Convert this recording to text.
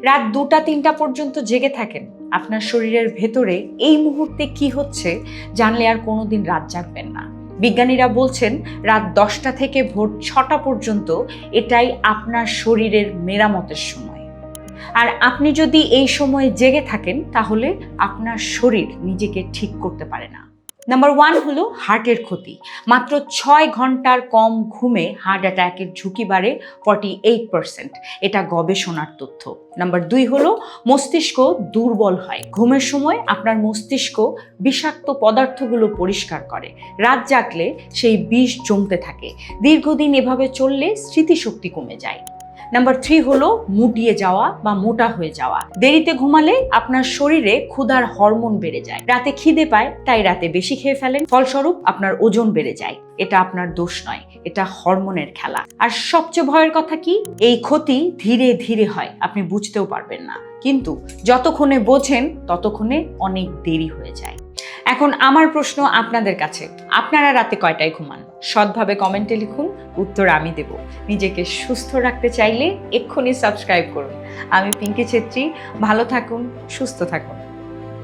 রাত 2টা-3টা পর্যন্ত জেগে থাকেন, আপনার শরীরের ভেতরে এই মুহূর্তে কি হচ্ছে জানলে আর কোনোদিন রাত জাগবেন না। বিজ্ঞানীরা বলছেন রাত 10টা থেকে ভোর 6টা পর্যন্ত এটাই আপনার শরীরের মেরামতের সময়। আর আপনি যদি এই সময়ে জেগে থাকেন তাহলে আপনার শরীর নিজেকে ঠিক করতে পারে না। নাম্বার 1 হলো হার্টের ক্ষতি। মাত্র 6 ঘন্টার কম ঘুমে হার্ট অ্যাটাকের ঝুঁকি বাড়ে 48%। এটা গবেষণার তথ্য। নাম্বার 2 হলো মস্তিষ্ক দুর্বল হয়। ঘুমের সময় আপনার মস্তিষ্ক বিষাক্ত পদার্থগুলো পরিষ্কার করে। রাত জাগলে সেই বিষ জমতে থাকে। দীর্ঘদিন এভাবে চললে স্মৃতিশক্তি কমে যায়। নাম্বার 3 হলো মুটিয়ে যাওয়া বা মোটা হয়ে যাওয়া। দেরিতে ঘুমালে আপনার শরীরে ক্ষুধার হরমোন বেড়ে যায়। রাতে খিদে পায়, তাই রাতে বেশি খেয়ে ফেলেন। ফলস্বরূপ আপনার ওজন বেড়ে যায়। এটা আপনার দোষ নয়, এটা হরমোনের খেলা। আর সবচেয়ে ভয়ের কথা কি, এই ক্ষতি ধীরে ধীরে হয়, আপনি বুঝতেও পারবেন না। কিন্তু যতক্ষণে বোঝেন ততক্ষণে অনেক দেরি হয়ে যায়। এখন আমার প্রশ্ন আপনাদের কাছে, আপনারা রাতে কয়টায় ঘুমান? সৎভাবে কমেন্টে লিখুন, উত্তর আমি দেব। নিজেকে সুস্থ রাখতে চাইলে এক্ষুনি সাবস্ক্রাইব করুন। আমি পিঙ্কি ছেত্রী। ভালো থাকুন, সুস্থ থাকুন।